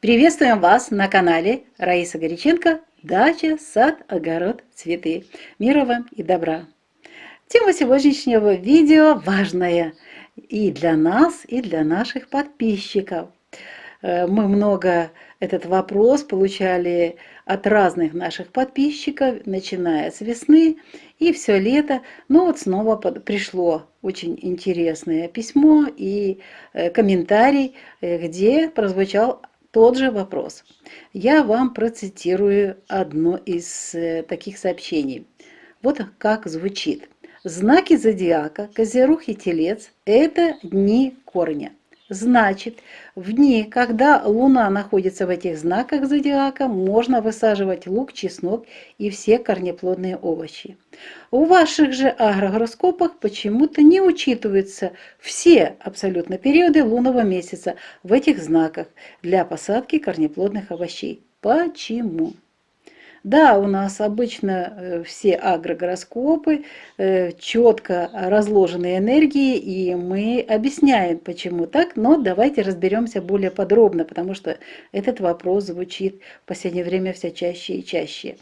Приветствуем вас на канале Раиса Горяченко «Дача, сад, огород, цветы». Мира вам и добра! Тема сегодняшнего видео важная и для нас, и для наших подписчиков. Мы много этот вопрос получали от разных наших подписчиков, начиная с весны и все лето. Но вот снова пришло очень интересное письмо и комментарий, где прозвучал тот же вопрос. Я вам процитирую одно из таких сообщений. Вот как звучит. Знаки зодиака Козерог и Телец – это дни корня. Значит, в дни, когда Луна находится в этих знаках зодиака, можно высаживать лук, чеснок и все корнеплодные овощи. В ваших же агрогороскопах почему-то не учитываются все абсолютно периоды лунного месяца в этих знаках для посадки корнеплодных овощей. Почему? Да, у нас обычно все агрогороскопы четко разложены энергии, и мы объясняем, почему так, но давайте разберемся более подробно, потому что этот вопрос звучит в последнее время все чаще и чаще.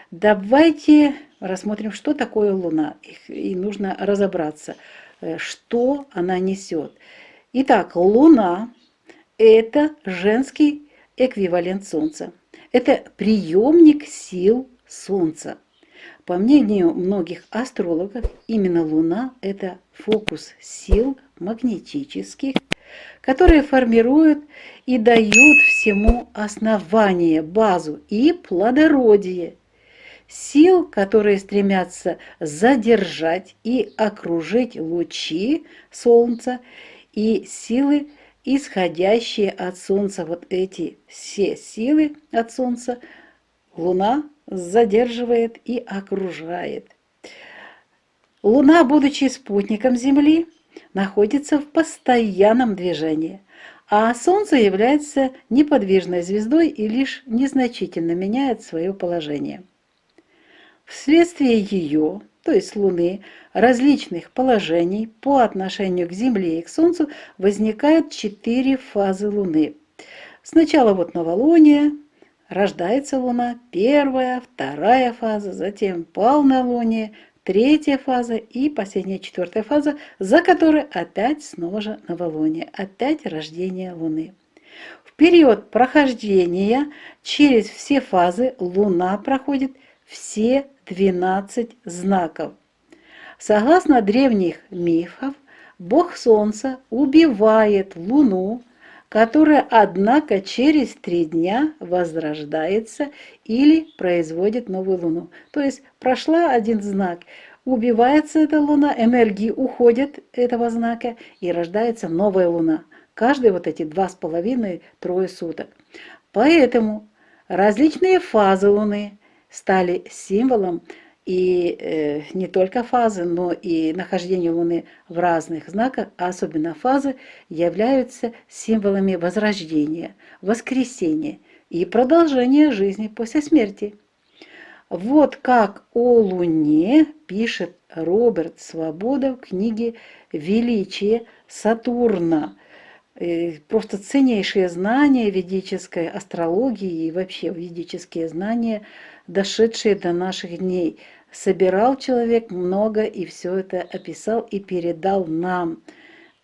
Давайте рассмотрим, что такое Луна, и нужно разобраться, что она несет. Итак, Луна – это женский эквивалент Солнца. Это приемник сил Солнца. По мнению многих астрологов, именно Луна – это фокус сил магнетических, которые формируют и дают всему основание, базу и плодородие. Сил, которые стремятся задержать и окружить лучи Солнца, и силы, исходящие от Солнца. Вот эти все силы от Солнца Луна задерживает и окружает. Луна, будучи спутником Земли, находится в постоянном движении, а Солнце является неподвижной звездой и лишь незначительно меняет свое положение. Вследствие ее, то есть Луны, различных положений по отношению к Земле и к Солнцу возникают 4 фазы Луны. Сначала вот новолуние, рождается Луна, первая, вторая фаза, затем полнолуние, третья фаза и последняя, четвертая фаза, за которой опять снова же новолуние, опять рождение Луны. В период прохождения через все фазы Луна проходит все 12 знаков. Согласно древних мифов, бог Солнца убивает Луну, которая, однако, через 3 дня возрождается или производит новую Луну. То есть прошла один знак, убивается эта Луна, энергии уходят этого знака и рождается новая Луна. Каждые вот эти 2,5-3 суток. Поэтому различные фазы Луны стали символом и не только фазы, но и нахождение Луны в разных знаках, а особенно фазы, являются символами возрождения, воскресения и продолжения жизни после смерти. Вот как о Луне пишет Роберт Свобода в книге «Величие Сатурна». Просто ценнейшие знания ведической астрологии и вообще ведические знания, дошедшие до наших дней. Собирал человек много и все это описал и передал нам.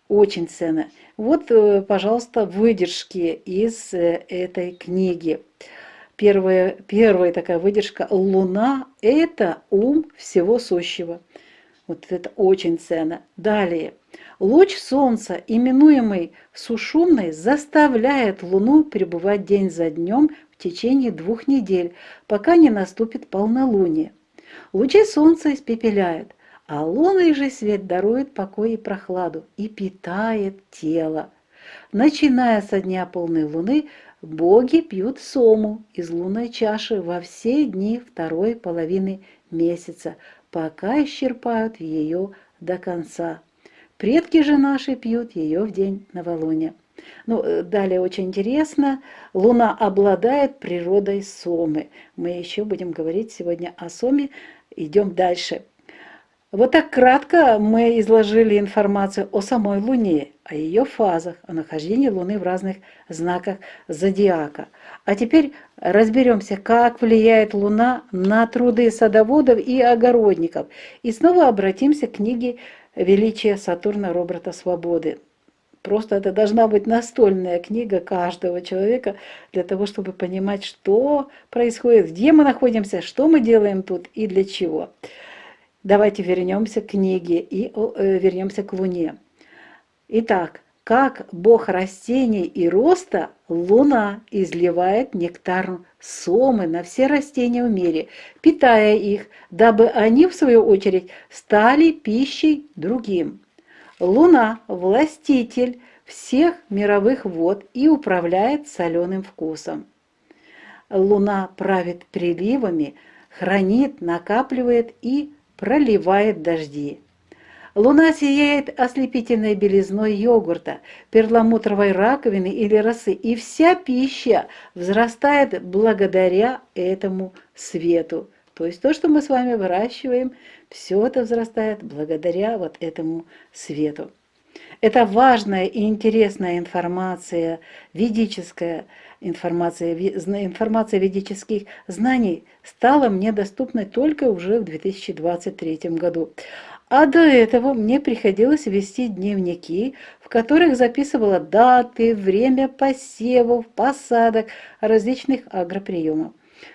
Очень ценно. Вот, пожалуйста, выдержки из этой книги. Первая такая выдержка. Луна – это ум всего сущего. Вот это очень ценно. Далее. Луч Солнца, именуемый сушумной, заставляет Луну пребывать день за днем в течение 2 недель, пока не наступит полнолуние. Лучи Солнца испепеляют, а лунный же свет дарует покой и прохладу и питает тело. Начиная со дня полной луны, боги пьют сому из лунной чаши во все дни второй половины месяца, пока исчерпают ее до конца. Предки же наши пьют ее в день новолуния. Далее очень интересно. Луна обладает природой сомы. Мы еще будем говорить сегодня о соме. Идем дальше. Вот так кратко мы изложили информацию о самой Луне, о ее фазах, о нахождении Луны в разных знаках зодиака. А теперь разберемся, как влияет Луна на труды садоводов и огородников. И снова обратимся к книге «Величие Сатурна» Роберта Свободы. Просто это должна быть настольная книга каждого человека для того, чтобы понимать, что происходит, где мы находимся, что мы делаем тут и для чего. Давайте вернемся к книге и вернемся к Луне. Итак, как бог растений и роста, Луна изливает нектар сомы на все растения в мире, питая их, дабы они, в свою очередь, стали пищей другим. Луна – властитель всех мировых вод и управляет соленым вкусом. Луна правит приливами, хранит, накапливает и проливает дожди. Луна сияет ослепительной белизной йогурта, перламутровой раковины или росы, и вся пища взрастает благодаря этому свету. То есть то, что мы с вами выращиваем, все это взрастает благодаря вот этому свету. Это важная и интересная информация, ведическая информация ведических знаний стала мне доступной только уже в 2023 году. А до этого мне приходилось вести дневники, в которых записывала даты, время посевов, посадок, различных агроприемов.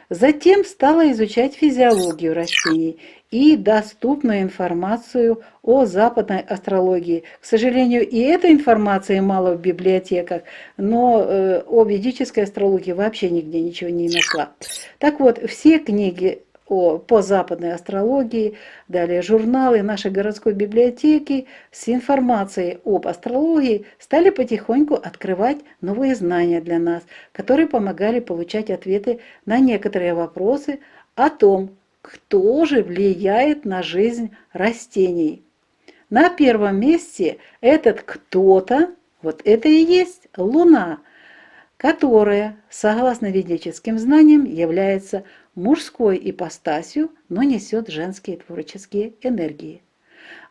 Затем стала изучать физиологию растений и доступную информацию о западной астрологии. К сожалению, и этой информации мало в библиотеках, но о ведической астрологии вообще нигде ничего не нашла. Так вот, все книги по западной астрологии, далее журналы нашей городской библиотеки с информацией об астрологии стали потихоньку открывать новые знания для нас, которые помогали получать ответы на некоторые вопросы о том, кто же влияет на жизнь растений. На первом месте этот кто-то, вот это и есть Луна, которая, согласно ведическим знаниям, является мужской ипостасью, но несет женские творческие энергии.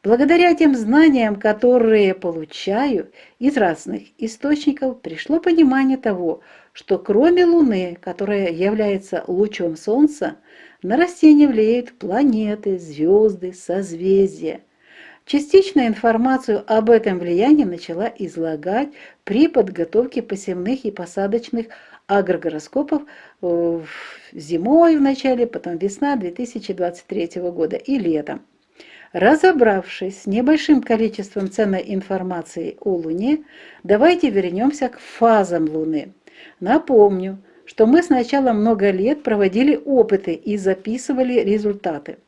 Благодаря тем знаниям, которые получаю из разных источников, пришло понимание того, что кроме Луны, которая является лучом Солнца, на растения влияют планеты, звезды, созвездия. Частично информацию об этом влиянии начала излагать при подготовке посевных и посадочных агрогороскопов зимой в начале, потом весна 2023 года и летом. Разобравшись с небольшим количеством ценной информации о Луне, давайте вернемся к фазам Луны. Напомню, что мы сначала много лет проводили опыты и записывали результаты.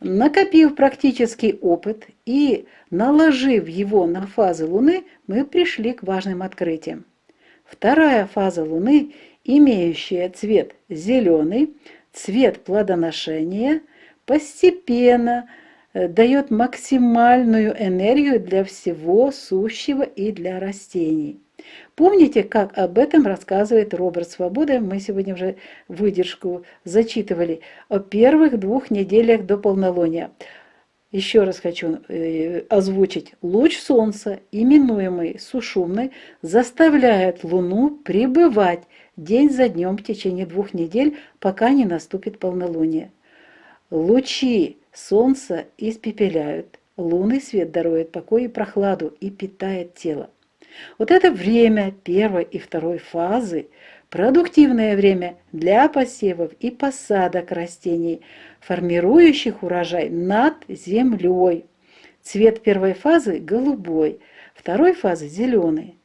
Накопив практический опыт и наложив его на фазы Луны, мы пришли к важным открытиям. Вторая фаза Луны, имеющая цвет зеленый, цвет плодоношения, постепенно дает максимальную энергию для всего сущего и для растений. Помните, как об этом рассказывает Роберт Свобода? Мы сегодня уже выдержку зачитывали о первых 2 неделях до полнолуния. Еще раз хочу озвучить. Луч Солнца, именуемый сушумной, заставляет Луну пребывать день за днем в течение 2 недель, пока не наступит полнолуние. Лучи Солнца испепеляют, лунный свет дарует покой и прохладу и питает тело. Вот это время первой и второй фазы, продуктивное время для посевов и посадок растений, формирующих урожай над землей. Цвет первой фазы голубой, второй фазы зеленый.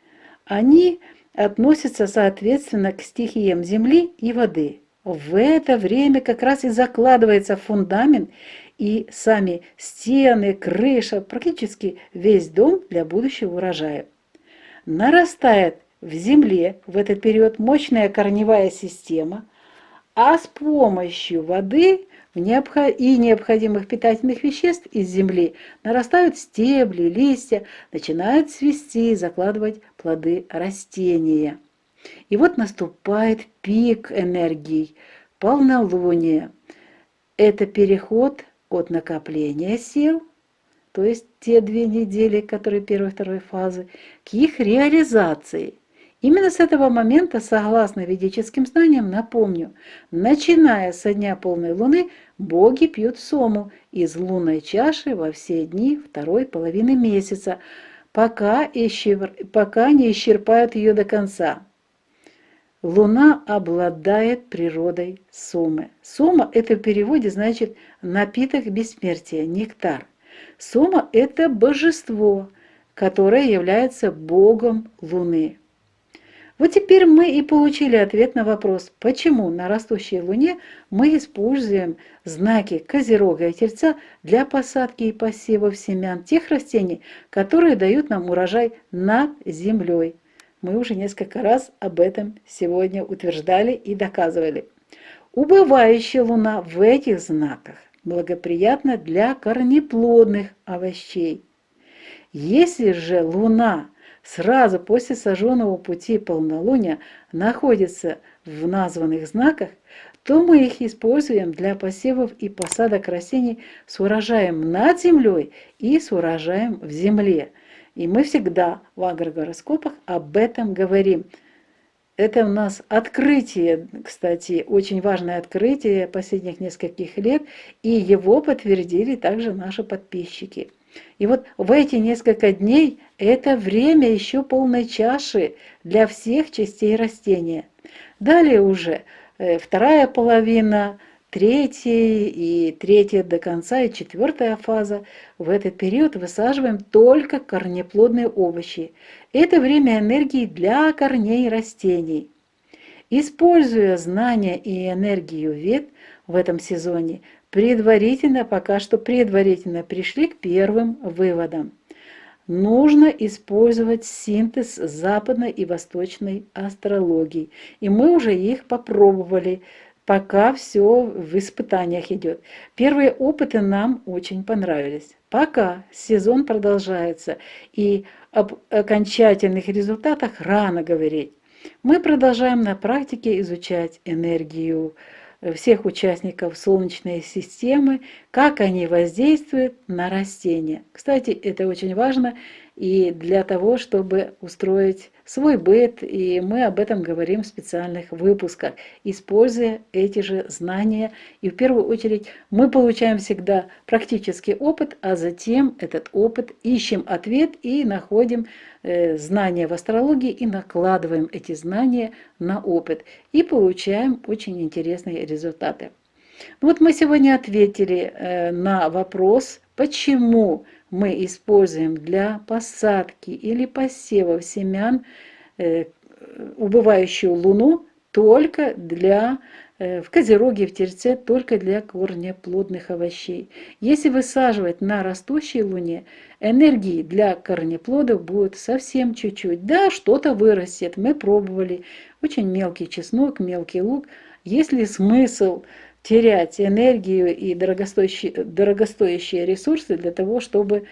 Они относятся соответственно к стихиям земли и воды. В это время как раз и закладывается фундамент и сами стены, крыша, практически весь дом для будущего урожая. Нарастает в земле в этот период мощная корневая система, а с помощью воды и необходимых питательных веществ из земли нарастают стебли, листья, начинают цвести и закладывать плоды растения. И вот наступает пик энергии, полнолуние. Это переход от накопления сил, то есть те 2 недели, которые первой и второй фазы, к их реализации. Именно с этого момента, согласно ведическим знаниям, напомню, начиная со дня полной луны, боги пьют сому из лунной чаши во все дни второй половины месяца, пока не исчерпают ее до конца. Луна обладает природой сомы. Сома – это в переводе значит напиток бессмертия, нектар. Сома – это божество, которое является богом Луны. Вот теперь мы и получили ответ на вопрос, почему на растущей Луне мы используем знаки Козерога и Тельца для посадки и посевов семян тех растений, которые дают нам урожай над землей. Мы уже несколько раз об этом сегодня утверждали и доказывали. Убывающая Луна в этих знаках благоприятна для корнеплодных овощей. Если же Луна сразу после сожженного пути полнолуния находится в названных знаках, то мы их используем для посевов и посадок растений с урожаем над землей и с урожаем в земле. И мы всегда в агрогороскопах об этом говорим. Это у нас открытие, кстати, очень важное открытие последних нескольких лет, и его подтвердили также наши подписчики. И вот в эти несколько дней это время еще полной чаши для всех частей растения. Далее уже вторая половина, третья до конца и четвертая фаза. В этот период высаживаем только корнеплодные овощи. Это время энергии для корней растений. Используя знания и энергию вет в этом сезоне, пока что предварительно пришли к первым выводам. Нужно использовать синтез западной и восточной астрологии. И мы уже их попробовали, пока все в испытаниях идет. Первые опыты нам очень понравились. Пока сезон продолжается и об окончательных результатах рано говорить. Мы продолжаем на практике изучать энергию всех участников Солнечной системы, как они воздействуют на растения. Кстати, это очень важно и для того, чтобы устроить свой быт, и мы об этом говорим в специальных выпусках, используя эти же знания. И в первую очередь мы получаем всегда практический опыт, а затем этот опыт ищем ответ и находим знания в астрологии и накладываем эти знания на опыт и получаем очень интересные результаты. Вот мы сегодня ответили на вопрос, почему мы используем для посадки или посева семян убывающую Луну только в Козероге и в Тельце только для корнеплодных овощей. Если высаживать на растущей Луне, энергии для корнеплодов будет совсем чуть-чуть. Да, что-то вырастет, мы пробовали. Очень мелкий чеснок, мелкий лук. Есть ли смысл терять энергию и дорогостоящие ресурсы для того, чтобы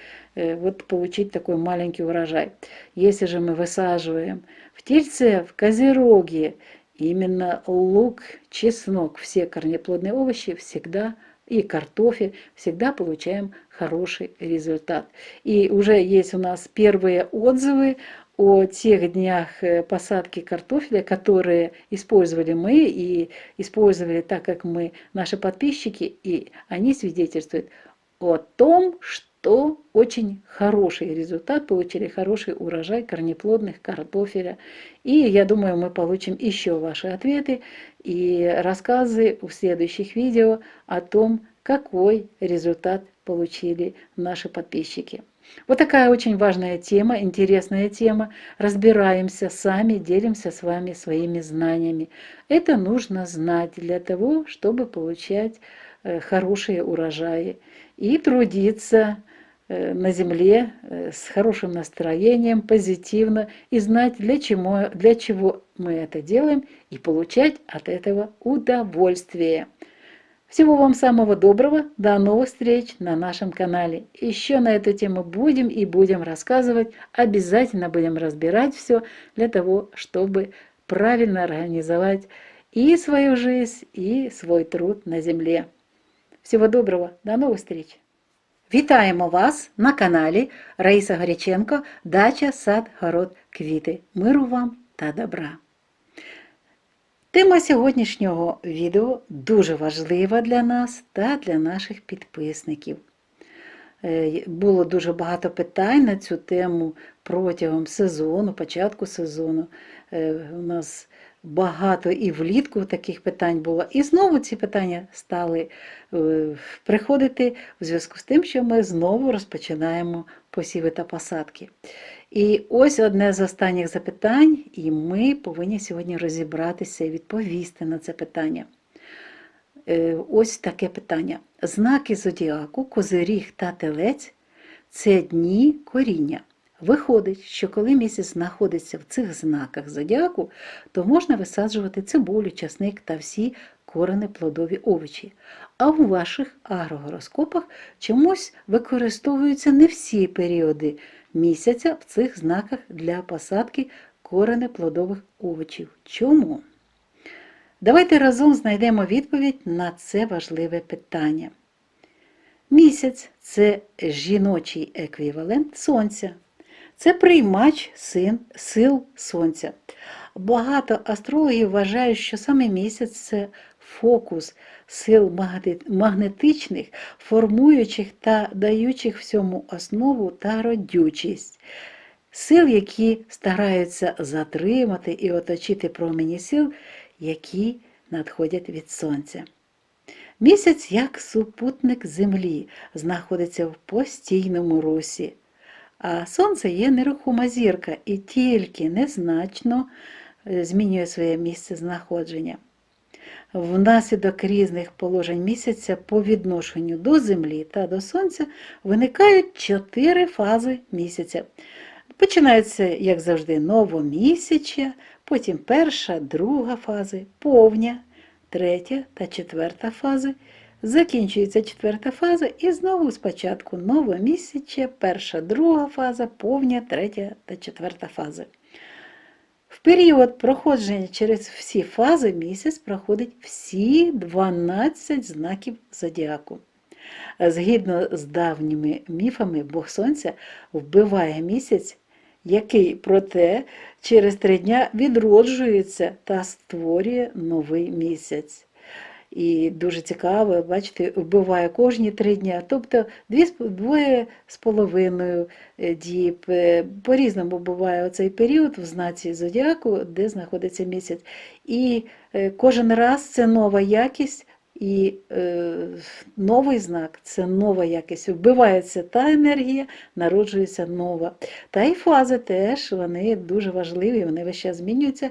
получить такой маленький урожай? Если же мы высаживаем в Тельце, в Козероге, именно лук, чеснок, все корнеплодные овощи всегда и картофель, всегда получаем хороший результат. И уже есть у нас первые отзывы о тех днях посадки картофеля, которые использовали мы и использовали так, как мы, наши подписчики, и они свидетельствуют о том, что очень хороший результат, получили хороший урожай корнеплодных картофеля. И я думаю, мы получим еще ваши ответы и рассказы в следующих видео о том, какой результат получили наши подписчики. Вот такая очень важная тема, интересная тема. Разбираемся сами, делимся с вами своими знаниями. Это нужно знать для того, чтобы получать хорошие урожаи и трудиться на земле с хорошим настроением, позитивно, и знать, для чего мы это делаем, и получать от этого удовольствие. Всего вам самого доброго, до новых встреч на нашем канале. Еще на эту тему будем рассказывать, обязательно будем разбирать все для того, чтобы правильно организовать и свою жизнь, и свой труд на земле. Всего доброго, до нових зустріч! Вітаємо вас на каналі Раїса Горяченко «Дача, сад, город, квіти». Миру вам та добра! Тема сьогоднішнього відео дуже важлива для нас та для наших підписників. Було дуже багато питань на цю тему протягом сезону, початку сезону. У нас багато і влітку таких питань було. І знову ці питання стали приходити в зв'язку з тим, що ми знову розпочинаємо посіви та посадки. І ось одне з останніх запитань, і ми повинні сьогодні розібратися і відповісти на це питання. Ось таке питання. Знаки зодіаку, Козиріг та Телець – це дні коріння. Виходить, що коли місяць знаходиться в цих знаках зодіаку, то можна висаджувати цибулю, часник та всі коренеплодові овочі. А у ваших агрогороскопах чомусь використовуються не всі періоди місяця в цих знаках для посадки коренеплодових овочів. Чому? Давайте разом знайдемо відповідь на це важливе питання. Місяць – це жіночий еквівалент Сонця. Це приймач сил Сонця. Багато астрологів вважають, що саме місяць – це фокус сил магнетичних, формуючих та даючих всьому основу та родючість. Сил, які стараються затримати і оточити промені сил, які надходять від Сонця. Місяць, як супутник Землі, знаходиться в постійному русі, а Сонце є нерухома зірка і тільки незначно змінює своє місце знаходження. Внаслідок різних положень місяця по відношенню до Землі та до Сонця виникають 4 фази місяця. Починаються, як завжди, новомісячя, потім перша, друга фази, повня, третя та четверта фази. Закінчується четверта фаза і знову спочатку новомісячя, перша, друга фаза, повня, третя та четверта фази. В період проходження через всі фази місяць проходить всі 12 знаків зодіаку. Згідно з давніми міфами, Бог Сонця вбиває місяць, який, проте, через 3 дня відроджується та створює новий місяць. І дуже цікаво, бачите, вбиває кожні 3 дня, тобто 2,5 діб. По-різному буває оцей період в знаці зодіаку, де знаходиться місяць. І кожен раз це нова якість, і новий знак – це нова якість. Вбивається та енергія, народжується нова. Та і фази теж, вони дуже важливі, вони весь час змінюються.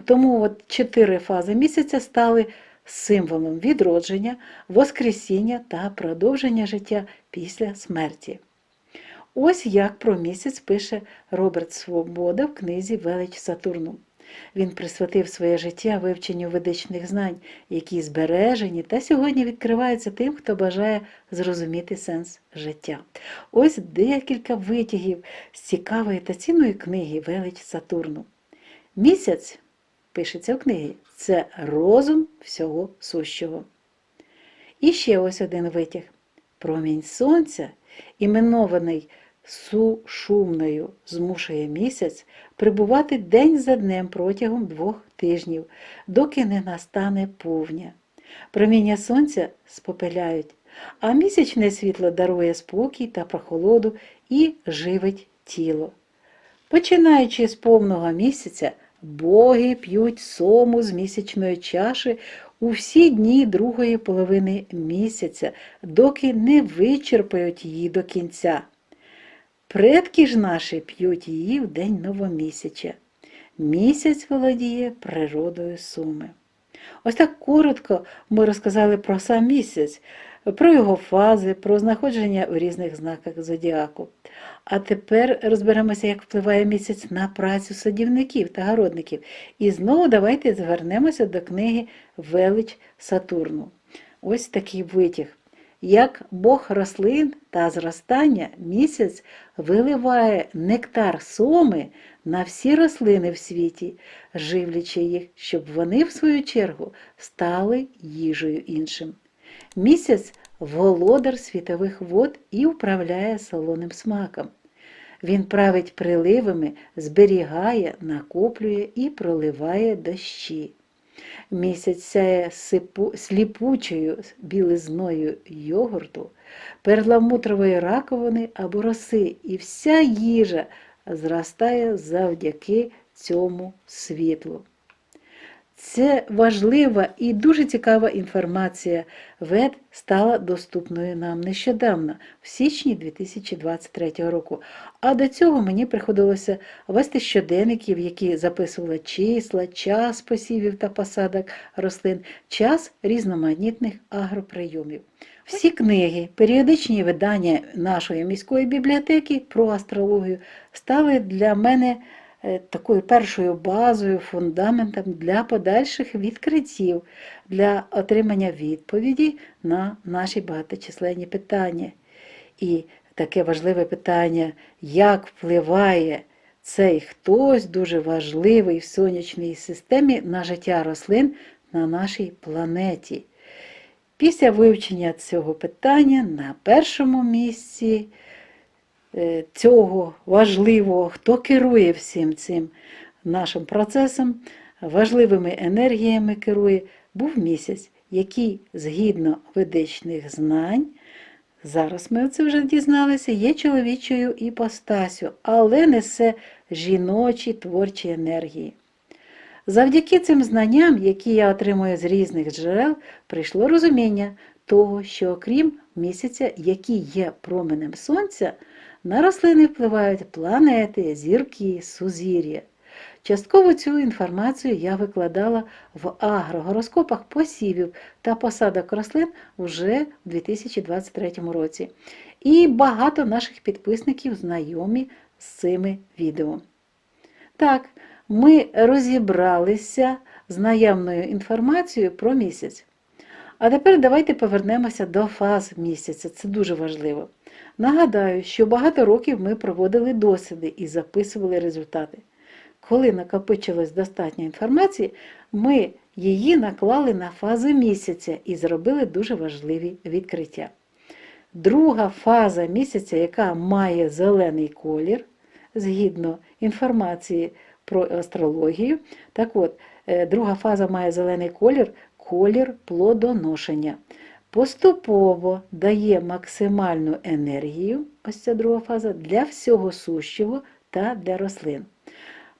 Тому от 4 фази місяця стали символом відродження, воскресіння та продовження життя після смерті. Ось як про місяць пише Роберт Свобода в книзі «Велич Сатурну». Він присвятив своє життя вивченню ведичних знань, які збережені та сьогодні відкриваються тим, хто бажає зрозуміти сенс життя. Ось декілька витягів з цікавої та цінної книги «Велич Сатурну». Місяць, пишеться в книгі, це розум всього сущого. І ще ось один витяг. Промінь сонця, іменований сушумною, змушує місяць прибувати день за днем протягом 2 тижнів, доки не настане повня. Проміння сонця спопеляють, а місячне світло дарує спокій та прохолоду і живить тіло. Починаючи з повного місяця, боги п'ють сому з місячної чаші у всі дні другої половини місяця, доки не вичерпають її до кінця. Предки ж наші п'ють її в день новомісяча. Місяць володіє природою суми. Ось так коротко ми розказали про сам місяць, про його фази, про знаходження у різних знаках зодіаку. А тепер розберемося, як впливає місяць на працю садівників та городників. І знову давайте звернемося до книги «Велич Сатурну». Ось такий витяг. Як Бог рослин та зростання, місяць виливає нектар соми на всі рослини в світі, живлячи їх, щоб вони, в свою чергу, стали їжею іншим. Місяць – володар світових вод і управляє солоним смаком. Він править приливами, зберігає, накоплює і проливає дощі. Місяць сяє сліпучою білизною йогурту, перламутрової раковини або роси, і вся їжа зростає завдяки цьому світлу. Це важлива і дуже цікава інформація ВЕД стала доступною нам нещодавно, в січні 2023 року. А до цього мені приходилося вести щоденники, в які записувала числа, час посівів та посадок рослин, час різноманітних агроприйомів. Всі книги, періодичні видання нашої міської бібліотеки про астрологію стали для мене такою першою базою, фундаментом для подальших відкриттів, для отримання відповіді на наші багаточисленні питання. І таке важливе питання, як впливає цей хтось дуже важливий в сонячній системі на життя рослин на нашій планеті. Після вивчення цього питання на першому місці цього важливого, хто керує всім цим нашим процесом, важливими енергіями керує, був місяць, який, згідно ведичних знань, зараз ми це вже дізналися, є чоловічою іпостасю, але несе жіночі творчі енергії. Завдяки цим знанням, які я отримую з різних джерел, прийшло розуміння того, що окрім місяця, який є променем сонця, на рослини впливають планети, зірки, сузір'я. Частково цю інформацію я викладала в агрогороскопах посівів та посадок рослин вже у 2023 році. І багато наших підписників знайомі з цими відео. Так, ми розібралися з наявною інформацією про місяць. А тепер давайте повернемося до фаз місяця, це дуже важливо. Нагадаю, що багато років ми проводили досліди і записували результати. Коли накопичилось достатньо інформації, ми її наклали на фази місяця і зробили дуже важливі відкриття. Друга фаза місяця, яка має зелений колір, згідно інформації про астрологію, так от, друга фаза має зелений колір, колір плодоношення. Поступово дає максимальну енергію, ось ця друга фаза, для всього сущого та для рослин.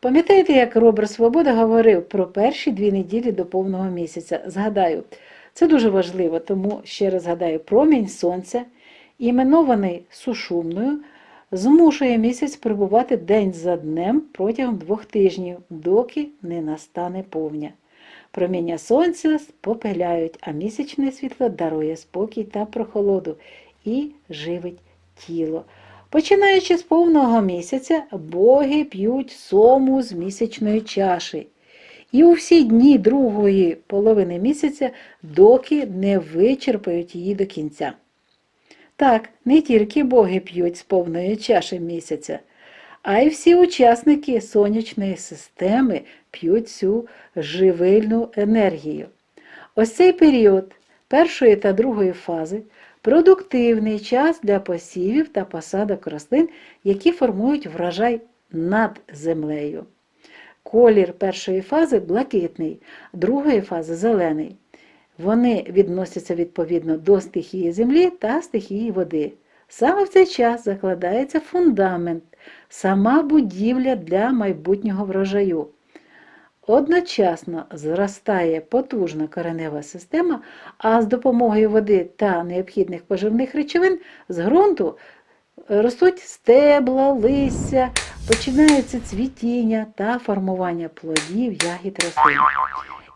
Пам'ятаєте, як Роберт Свобода говорив про перші 2 неділі до повного місяця? Згадаю, це дуже важливо, тому ще раз згадаю, промінь сонця, іменований сушумною, змушує місяць перебувати день за днем протягом 2 тижнів, доки не настане повня. Проміння сонця спопиляють, а місячне світло дарує спокій та прохолоду і живить тіло. Починаючи з повного місяця, боги п'ють сому з місячної чаші. І у всі дні другої половини місяця, доки не вичерпають її до кінця. Так, не тільки боги п'ють з повної чаші місяця, а й всі учасники сонячної системи п'ють цю живильну енергію. Ось цей період першої та другої фази – продуктивний час для посівів та посадок рослин, які формують врожай над землею. Колір першої фази блакитний, другої фази зелений. Вони відносяться відповідно до стихії землі та стихії води. Саме в цей час закладається фундамент, сама будівля для майбутнього врожаю. Одночасно зростає потужна коренева система, а з допомогою води та необхідних поживних речовин з ґрунту ростуть стебла, листя, починається цвітіння та формування плодів, ягід рослин.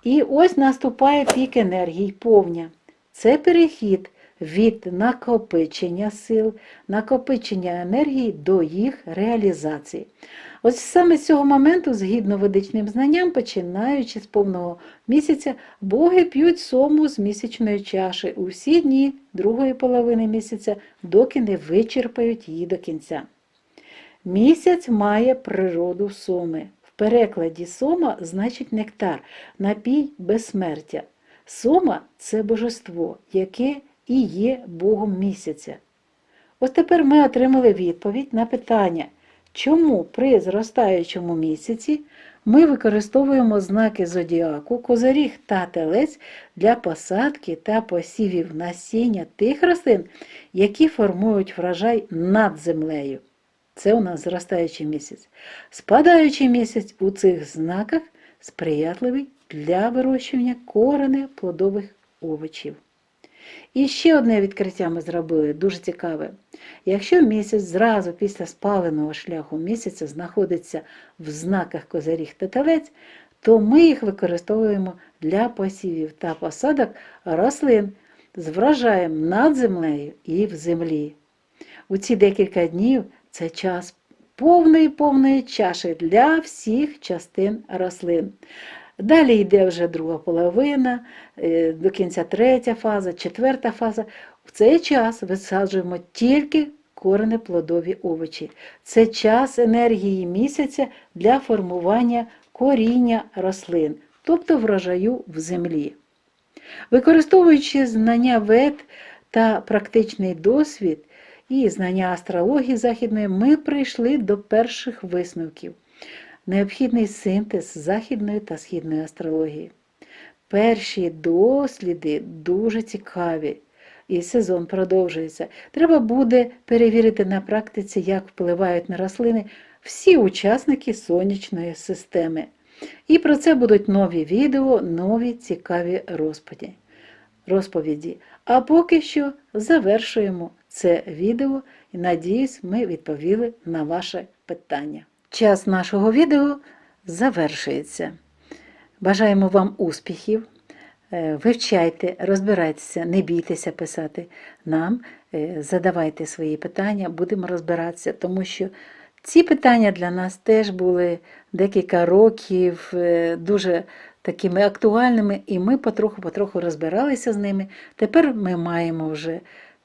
І ось наступає пік енергії повня. Це перехід від накопичення сил, накопичення енергії до їх реалізації. Ось саме з цього моменту, згідно ведичним знанням, починаючи з повного місяця, боги п'ють сому з місячної чаші у всі дні другої половини місяця, доки не вичерпають її до кінця. Місяць має природу соми. В перекладі сома значить нектар, напій безсмертя. Сома – це божество, яке і є Богом місяця. Ось тепер ми отримали відповідь на питання, чому при зростаючому місяці ми використовуємо знаки зодіаку, козиріг та телець для посадки та посівів насіння тих рослин, які формують врожай над землею. Це у нас зростаючий місяць. Спадаючий місяць у цих знаках сприятливий для вирощування коренів плодових овочів. І ще одне відкриття ми зробили, дуже цікаве. Якщо місяць зразу після спаленого шляху місяця знаходиться в знаках козиріг та телець, то ми їх використовуємо для посівів та посадок рослин з врожаєм над землею і в землі. У ці декілька днів це час повної чаші для всіх частин рослин. Далі йде вже друга половина, до кінця третя фаза, четверта фаза. В цей час висаджуємо тільки коренеплодові овочі. Це час енергії місяця для формування коріння рослин, тобто врожаю в землі. Використовуючи знання вед та практичний досвід і знання астрології західної, ми прийшли до перших висновків. Необхідний синтез західної та східної астрології. Перші досліди дуже цікаві, і сезон продовжується. Треба буде перевірити на практиці, як впливають на рослини всі учасники сонячної системи. І про це будуть нові відео, нові цікаві розповіді. А поки що завершуємо це відео і, надіюсь, ми відповіли на ваше питання. Час нашого відео завершується. Бажаємо вам успіхів, вивчайте, розбирайтеся, не бійтеся писати нам, задавайте свої питання, будемо розбиратися, тому що ці питання для нас теж були декілька років дуже такими актуальними, і ми потроху розбиралися з ними. Тепер ми маємо вже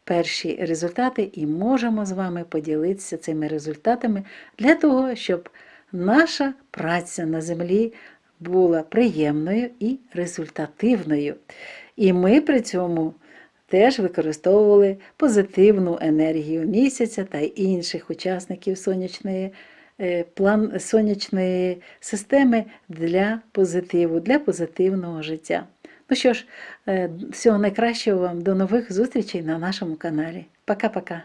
перші результати і можемо з вами поділитися цими результатами для того, щоб наша праця на землі була приємною і результативною. І ми при цьому теж використовували позитивну енергію місяця та інших учасників сонячної системи для позитиву, для позитивного життя. Ну що ж, всього найкращого вам, до нових зустрічей на нашому каналі. Пока-пока!